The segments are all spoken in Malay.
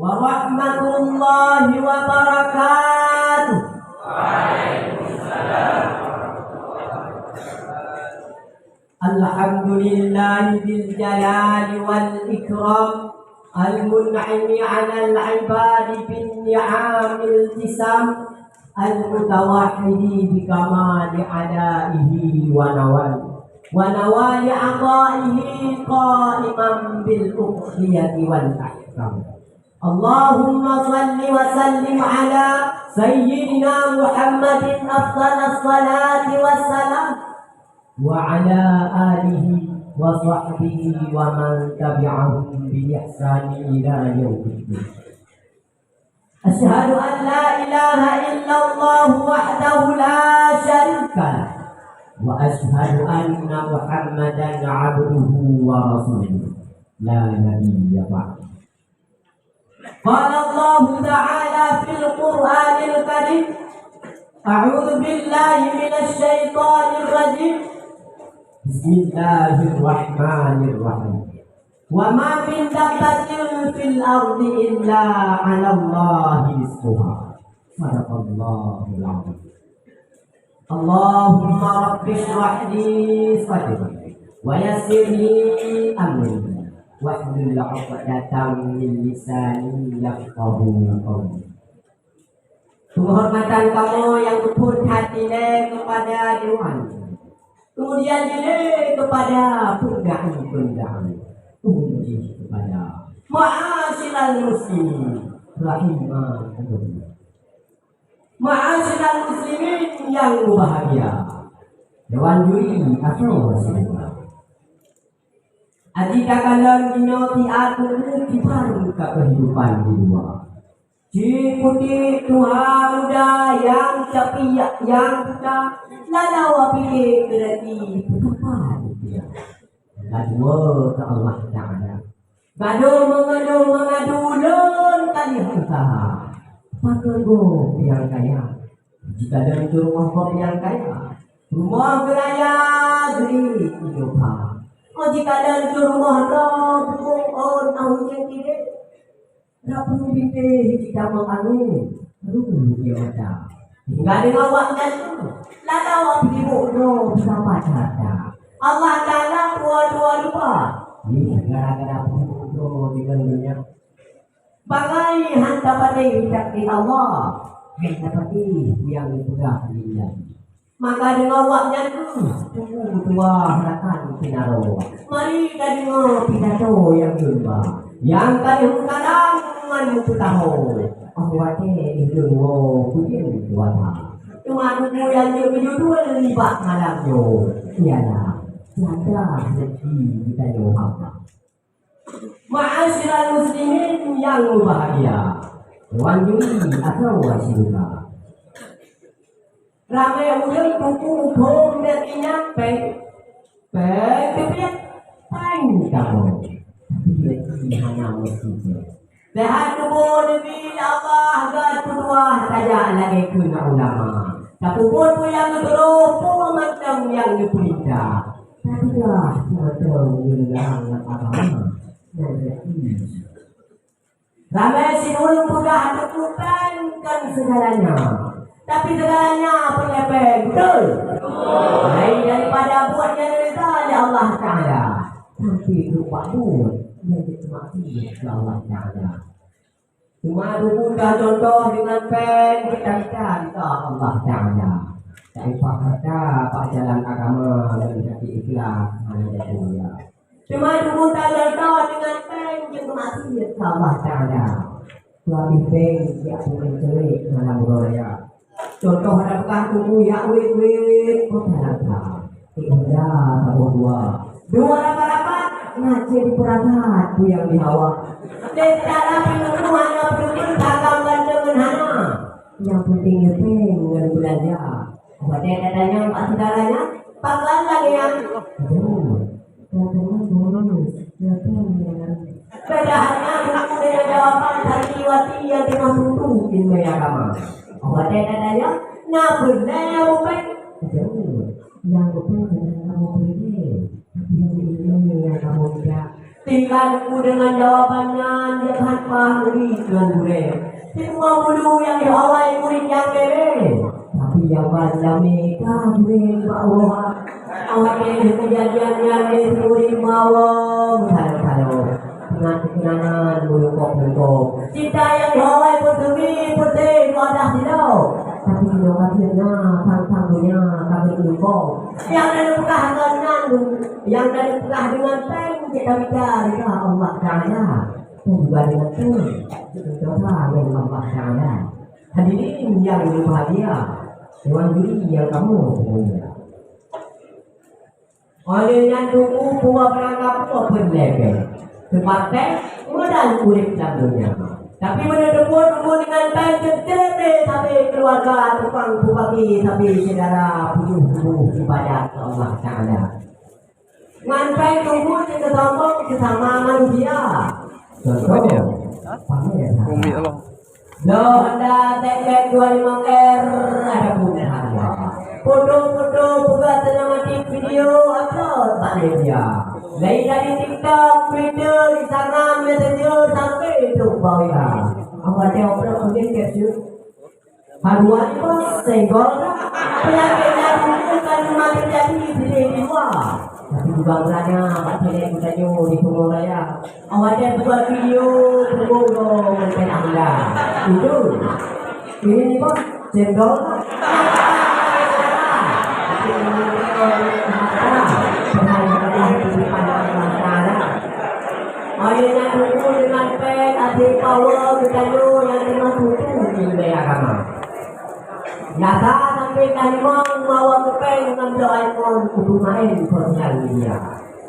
warahmatullahi wabarakatuh. Alhamdulillahi bil jalali wal ikram al-mun'imi 'alal 'ibadi bin ni'amil tisam al-mutawahhidi bi kamali adaihi wa nawali a'daihi qa'iman bil ukhiyati wal ahkam. Allahumma salli wa sallim ala sayyidina Muhammadin afdalas salati wassalam wa ala alihi wa sahbihi wa man tabi'ahum bi ihsani ila yaumiddin. Asyhadu an la ilaha illallah wahdahu la syarika lah wa asyhadu anna Muhammadan 'abduhu wa rasuluh la nabiyya ba'dahu. Qala Allah ta'ala fil Qur'anil Karim, a'udzu billahi minasy syaithanir rajim. Bismillahirrahmanirrahim. Wa ma min dabbatin fil ardi illa 'ala Allahi rizquha. Sadaqallahul 'azim. Allahumma rabbi shrah li sadri wa yassir li amri wahlul 'uqdatam min lisani yafqahu qawli. Penghormatan kamu yang luput hati kepada Tuhan, kemudian dile kepada pundaan-pundaan, puji kepada ma'asyiral muslimin rahimakumullah. Ma'asyiral muslimin yang berbahagia, dewan juri atau wasillah. Adika kalian dinoti aku kiparu ke kehidupan di luar. Diikuti Tuhan muda yang cepiak yang muda lalawa pilih berarti betapa dia. Kedua ke Allah Ta'ala. Mengadu lon kali harta. Maka go yang kaya. Jika dari rumah kau yang kaya, rumah beraya geri hidup. Oh jika dari rumah kau on tahu yang tidak. Rapu binti jika mengalir, aduh dia ada. Hingga dengan waktu itu, lada waktu bodoh sama ada. Allah Taala dua. Ini gara-gara bodoh dengan dunia. Bagai hanta pada di Allah, hanta pada yang sudah dia. Maka dengan waktu itu, dua harapan pinaro. Mari dari pidato yang jumpa. Yang tadi kadang menunggu tahu awake itu pujian kuasa. Cuma buku yang dia berjudul libat malamnya. Ialah tiada rezeki kita yang apa. Ma'asyiral muslimin yang bahagia, dewan juri atau wasillah. Ramai orang buku bom dan ingat kepiat paling kamu. Hanya musibah. Lihat kubur Nabi Allah kedua saja lagi kena ulama. Tak kubur pun yang berapa macam yang dipelita. Tapi dah macam yang agama dan ramai si orang sudah lakukan segalanya. Tapi segalanya penyepeng betul. Lain daripada buatnya dari Allah Taala. Tapi lupa buat yang ditemati Allah Ta'ala. Cuma buka contoh dengan pen kita Allah Ta'ala. Dari kata Pak jalan agama dan hati ikhlas hanya dunia. Cuma buka contoh dengan pen yang ditemati Allah Ta'ala. Lebih pen yang mencelik dalam raya. Contoh hadapkan tubuh ya wit kota tiga atau dua rapat ngaji di perangkat yang dihawa. Secara penuhan yang dagang dengan hana. Yang penting dengan belajar. Pada katanya pak segalanya panggilan lagi yang. Bedaannya dengan jawaban santriwati yang dimasuki ilmu agama. Pada katanya nak bernaya yang bukan dengan kamu pilih. Yang kamu tidak tinggalku dengan jawabannya dia tanpa murid dengan murid. Semua dulu yang diawai murid yang bere. Tapi yang baca mereka murid bawa. Awak kejadian yang murid bawa. Kalau dengan kenangan buluk-buluk. Cinta yang diawai putri wadah silau. Tapi lokasinya tanggunya kami lupa. Yang dari pekah dengan peng kita bicara Allah Taala dan juga dengan peng kita yang Allah Taala. Hadirin yang berbahagia, Dewan Juri yang kamu punya. Olehnya tunggu buah perangkap buah berlebih. Tempatnya modal kulit dalam dunia. Tapi menedepun dengan baik tertebe sampai keluarga tukang bupati sampai saudara pujuh ibadat Allah Taala. Ngantai tunggu kita sombong sesama manusia. Contoh, Bumi Allah. Loh, Anda tag 25R ada punya harga. Foto-foto buka sinematik video upload tak media. Lain dari TikTok, Twitter, Instagram, Messenger sampai itu bawah. Apa dia upload mungkin capture? Haruan itu senggol penyakit yang bukan makin jadi di luar. Tapi juga beranya baterai kita di Punggol Raya. Awalnya buat video Punggol mungkin Anda. Itu ini nih kok cendol. Akhirnya dulu dengan pen, adik power kita yang memang butuh di agama. Nyata sampai kalimong bawa ke pen dengan doa iPhone kudu main sosial media.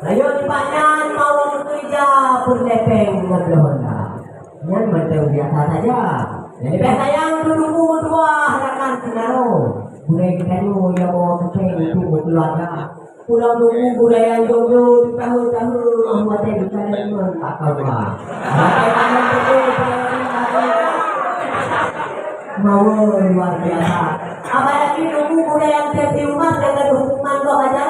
Ayo dipanyan bawa ke gereja berlepeng dengan Honda. Yang betul biasa saja. Jadi biasa yang dulu dua harakan senaro. Budaya kita dulu yang bawa ke pen itu keluarga. Pulang dulu budaya yang dulu tahun-tahun anggota kita memang tak tahu lah. Bagaimana betul mau luar biasa. Apalagi dulu budaya yang tiap di rumah dengan hukuman kok aja.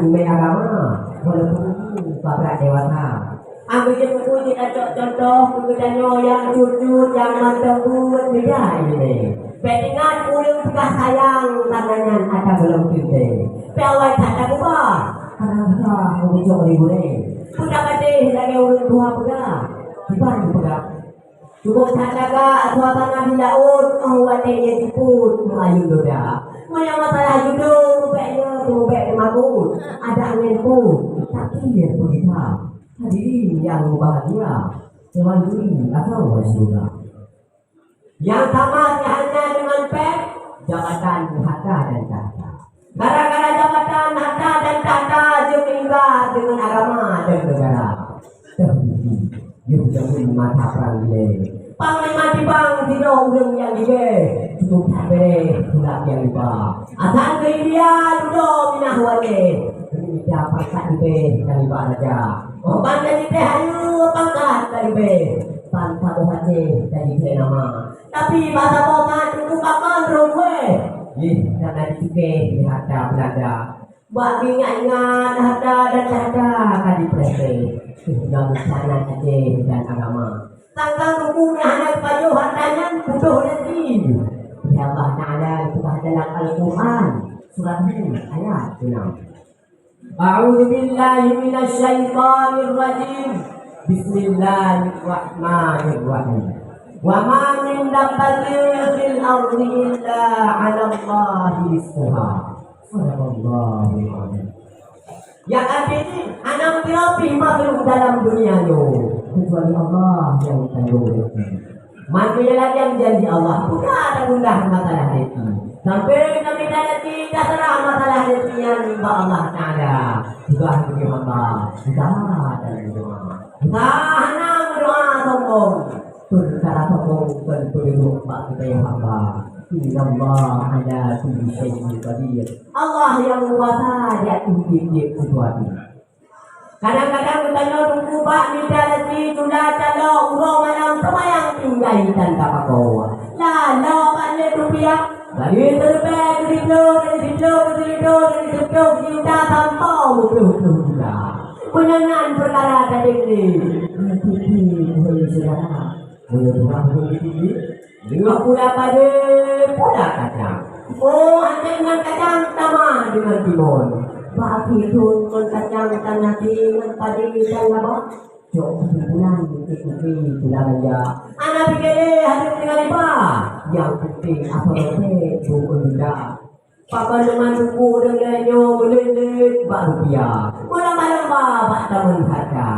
Email agama walaupun babrak dewasa. Ambil buku kita contoh kemudiannya yang jujur, yang mantap buat beda ini. Pengingat ulang bekas sayang tangannya ada belum kita. Pewai tak ada buka. Karena kita mengucap ribuan. Sudah kata lagi ulang dua pegang. Dibantu pegang. Cukup tak jaga suasana di laut. Awalnya disebut Melayu doda. Mana masalah judul tubek magut ada angin pun tapi dia kita hadirin yang bahagia Dewan Juri atau Wasura yang tamat hanya dengan pek jabatan harta dan tahta. Gara-gara jabatan harta dan tahta juga dengan agama dan negara. Yuk jangan mata perang ini. Panglima di bang tidak urang yang dige cukup habis sudah yang lupa. Asal ke India duduk minah wate. Ini siapa tak dibe dari aja. Oh pandai di hayu pangkat dari be. Pantai bohate dari nama. Tapi bahasa bohongan itu kapan rumwe. Ih jangan dibe harta Belanda. Buat ingat-ingat harta dan harta kali prese. Sudah bersana saja dan agama. Tanggal hukumnya anak baju hartanya butuh nanti. Ya Allah Ta'ala kita dalam Al-Quran surat ayat 6. A'udzu billahi minasyaitonir rajim. Bismillahirrahmanirrahim. Wa ma min dabbatin fil ardi illa 'ala Allahi rizquha. Subhanallah. Yang artinya anak pirapi makhluk dalam dunia itu kecuali Allah yang tanggung rezeki. Manusia lagi yang janji Allah bukan ada gundah masalah rezeki. Sampai kami nanti terserah masalah rezeki yang nimba Allah Taala. Juga bagi Allah. Kita dan doa. Kita hanya berdoa sombong. Berkata sombong dan berdua bagi kita yang hamba. Innallaha ala kulli syai'in qadir. Allah yang kuasa di atas sesuatu. Kadang-kadang bertanya tunggu pak minta lagi sudah calo urang malam semayang tinggal tanpa pakowa. Lala pada rupiah. Dari terbaik dari situ kita tanpa mudah juga. Penangan perkara tadi ini. Boleh saudara. Boleh tuhan boleh. Juga pula pada pula kacang. Oh, hanya dengan kacang sama dengan timun. Bagi itu kacang tanah dengan padi dan apa? Jauh bulan ikuti bulan aja. Anak pikir hadir dengan apa? Yang penting apa itu bunda. Papa dengan buku dengannya boleh baru dia. Malam-malam bapak tamun kaca.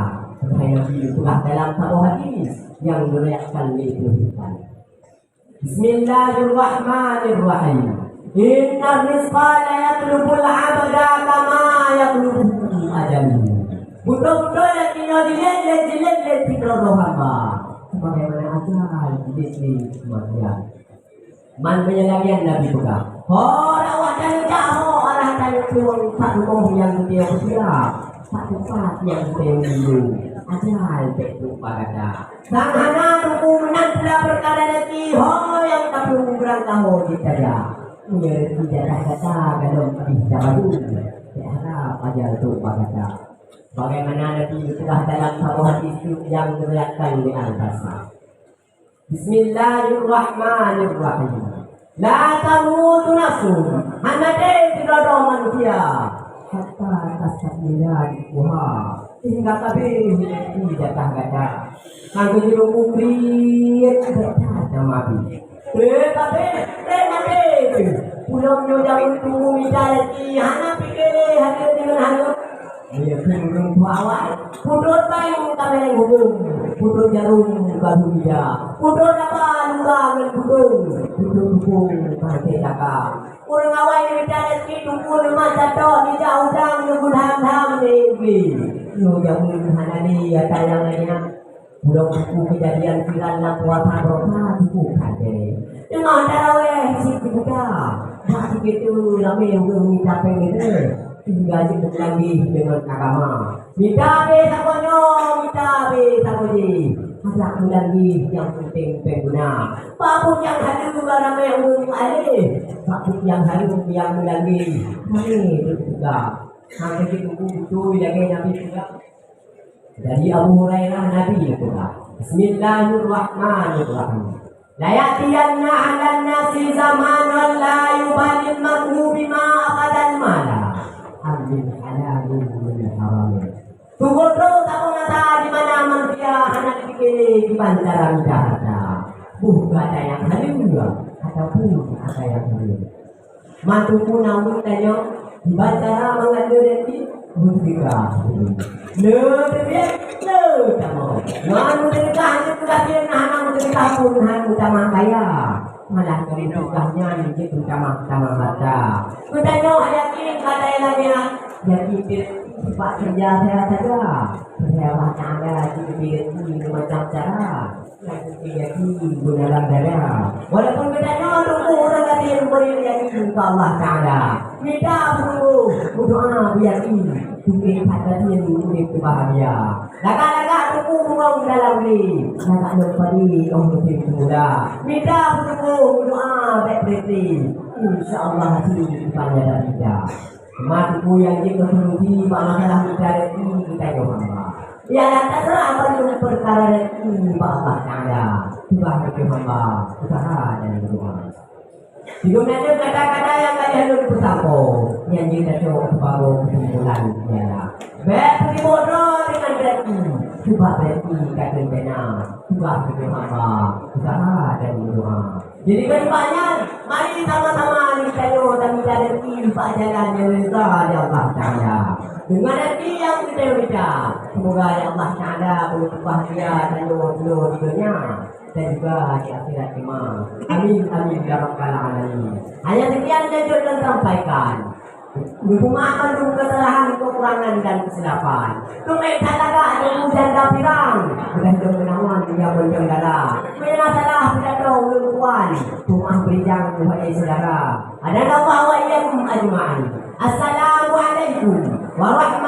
Saya itulah dalam satu hadis yang meriakkan kehidupan. Bismillahirrahmanirrahim. Inna rizqa la yatlubul abda kama yatlubu ajalu. Betul-betul yang kita dilihat kita rohama. Sebagaimana ajar di kematian. Man penyelagian Nabi juga. Rawat dan jauh arah dan tuang satu yang dia bersiap. Satu saat yang dia dulu. Ajar betul pada. Sang hana tunggu menantilah perkara nanti. Yang tak perlu berangkamu kita ya. Mengerti jatah kata kalau bisa baru. Harap ajar itu pada. Bagaimana Nabi telah dalam satu hadis yang diriwayatkan di Al-Basrah. Bismillahirrahmanirrahim. La tamutu nafsun hanade tidak ada manusia hatta tasmila dibuha hingga kabeh tidak kata kanggo jero kubri ada mati kabeh mati pulau nyonya untuk midalati hana pikir hadir dengan hana dia pun awal putut bayu kabeh gubung putut jarum baru dia putut apa luang gubung putut mati laka urang awal ni midalati tunggu masa to di jauh dang ngunham-ham ni yo jamun hanani ya tayangannya pulau buku kejadian viral na puasa roha bukan deh dengan tarawih si juga tak begitu lama yang minta pengen tinggal jemput lagi dengan agama. Minta be sakonyo, minta be sakonji. Ada lagi yang penting pengguna. Papun yang hadir ramai umum alih. Papun yang hadir yang lagi. Ini juga. Sampai itu lagi Nabi juga. Dari Abu Hurairah Nabi juga. Bismillahirrahmanirrahim. La ya'tiyanna 'alan nasi zamanun la yubalil mar'u bima aqadal mala. Ambil halalun min haram. Tunggu terus aku nata di mana manusia anak dipilih di bantaran data. Bukan ada yang halal ataupun ada yang halal. Mantuku namun tanya di bantara mengadu nanti musibah. Kamu. Manu dekat itu kasihan anak dekat pun hanya sama kaya. Malah keridukahnya ini sama baca. Kutanya yakin kata yang lainnya. Yakin Pak kerja saya saja. Saya baca ada ini macam cara. Yakin dalam dada. Walaupun kutanya tunggu orang lain boleh yakin ke Allah Taala. Minta berdoa yakin. Tunggu pada dia tunggu bahagia. Laka-laka tunggu ngomong dalam ni. Laka lupa di orang muda. Minta berdoa baik-baik. InsyaAllah hati banyak dan tidak. Matiku yang dia kesuruhi masalah kita kita hamba. Ya terserah apa yang perkara ini Allah Taala. Tuhan itu hamba usaha dan doa. Di dunia kata-kata yang kaya dulu bersama yang kita coba baru kesimpulan ialah baik bodoh dengan berarti coba berarti kata benar coba itu hamba usaha dan doa. Jadi kedepannya mari sama-sama kita dan kita Pak jalan yang reza dari Allah Taala. Dengan hati yang kita baca, semoga Allah Taala berbahagia dan doa di dunia dan juga di akhirat kelak. Amin amin ya rabbal alamin. Hanya sekian yang saya sampaikan. Maafkan dulu kesalahan, kekurangan dan kesilapan. Tunai talaga ada hujan dapirang. Bukan dong menawan dia berjangkala. Masalah tidak dong luluan. Tumah berijang kepada saudara. Ada nama wa iyyakum ajma'in. Assalamualaikum warahmatullahi